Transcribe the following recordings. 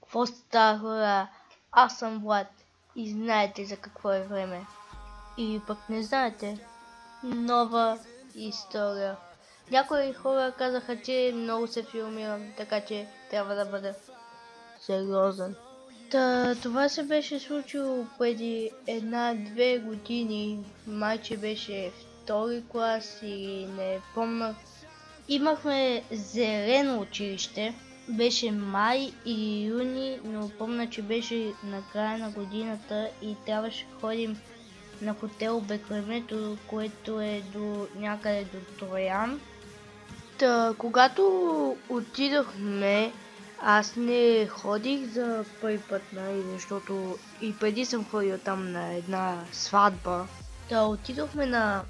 Какво става, хора? Аз съм Влад и знаете за какво е време. Или пък не знаете. Нова история. Някои хора казаха, че много се филмирам, така че трябва да бъда сериозен. Това се беше случило преди 1-2 години. Майче беше втори клас и не помня. Имахме зелено училище. Беше май или юни, но помня, че беше на края на годината и трябваше да ходим на хотел Беклемето, което е до някъде до Троян. Когато отидохме, аз не ходих за първи път, защото и преди съм ходил там на една сватба. Отидохме на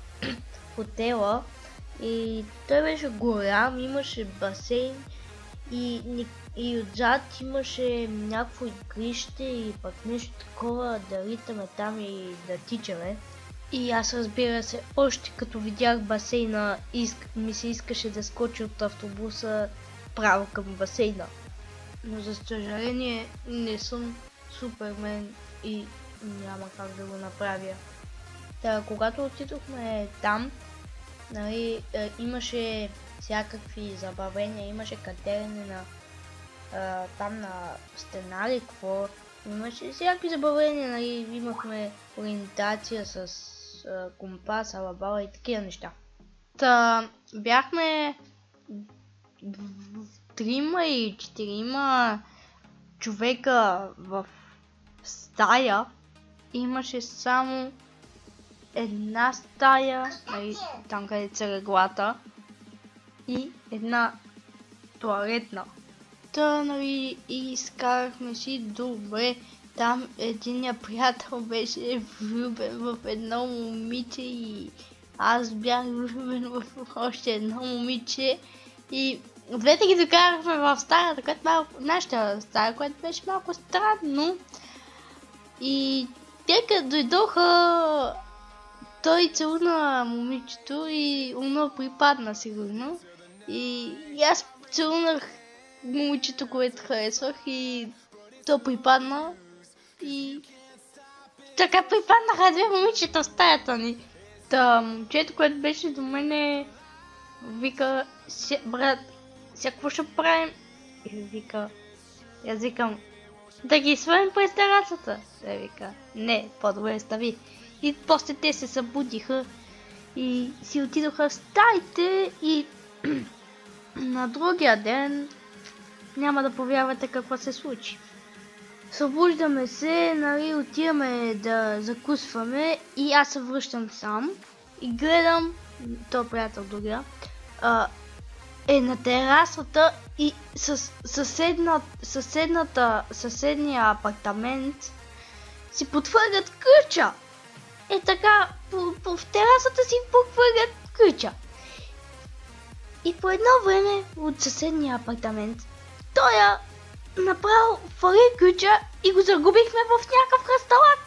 хотела и той беше голям, имаше басейн и отзад имаше някакво игрище и пък нещо такова да ритаме там и да тичаме. И аз, разбира се, още като видях басейна, ми се искаше да скочи от автобуса право към басейна. Но за съжаление не съм Супермен и няма как да го направя. Когато отидохме там, имаше всякакви забавления, имаше катерене там на стена или какво. Имаше всякакви забавления, имахме ориентация с компас, алабала и такива неща. Бяхме 3 или 4 човека в стая. Имаше само една стая, там където са леглата, и една тоалетна. И изкарахме си добре. Там единия приятел беше влюбен в едно момиче и аз бях влюбен в още едно момиче. И двете ги докарахме в старата, която нашата стая, което беше малко странно. И те като дойдоха, той целуна момичето и оно припадна сигурно. И аз целунах момичето, което харесвах и то припадна. И така припаднаха 2 момичета в стаята ни. Момчето, което беше до мене, вика: брат, сега какво ще правим? И вика, аз викам: да ги свалим през терасата. Той вика: не, по-добре стави. И после те се събудиха и си отидоха в стаите и на другия ден няма да повярвате какво се случи. Събуждаме се, отиваме да закусваме и аз се връщам сам и гледам, този приятел другия, е на терасата и съседния апартамент си подхвърлят къча. Така, в терасата си подхвърлят къча. И по едно време от съседния апартамент той направо фали ключа и го загубихме в някакъв хръсталак.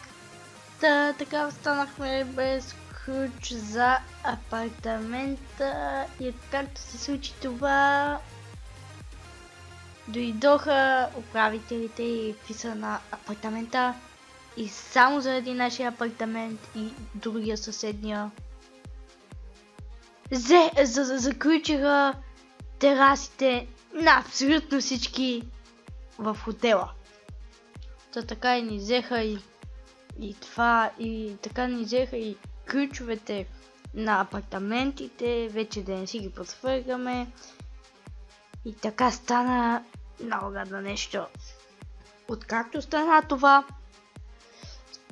Така останахме без ключ за апартамента и както се случи това, дойдоха управителите и писа на апартамента и само заради нашия апартамент и другия съседния заключиха терасите на абсолютно всички в хотела. Така и ни взеха и това, и така ни взеха и ключовете на апартаментите, вече да не си ги подхвърляме. И така стана много гадно нещо. Откакто стана това,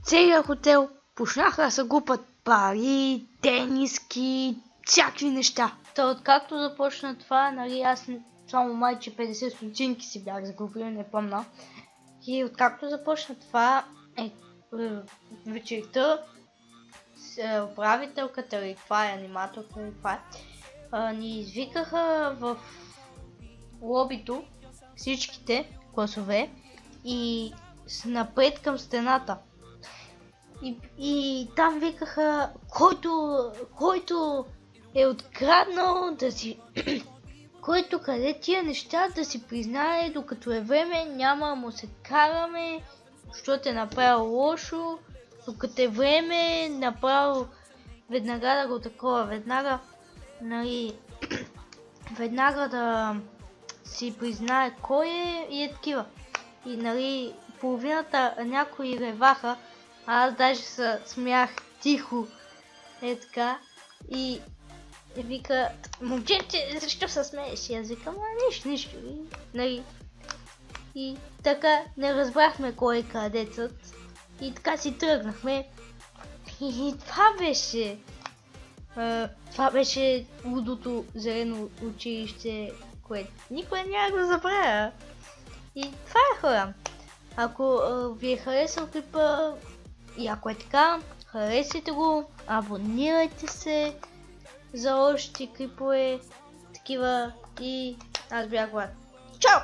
целият хотел почнаха да се гупат пари, тениски, всякакви неща. Откакто започна това, аз само майче 50 стотинки си бях загубил, не помня. И откакто започна това, вечерта управителката или това е, аниматорка или това е, ни извикаха в лобито всичките класове и напред към стената. И там викаха, който е откраднал да си... който краде тия неща да си признае, докато е време, няма да му се караме, защото е направил лошо, докато е време, направил веднага да го такова, нали, веднага да си признае кой е и е такива. И нали, половината някои реваха, а аз даже се смях тихо, е така, и вика, момченце, защо се смееш? И аз викам, нищо, нали. И така не разбрахме кой е крадецът и така си тръгнахме. И това беше лудото зелено училище, което никой няма да забравя. И това е, хора. Ако ви е харесал клипа и ако е така, харесайте го, абонирайте се за още клипове такива и аз бях Влад. Чао!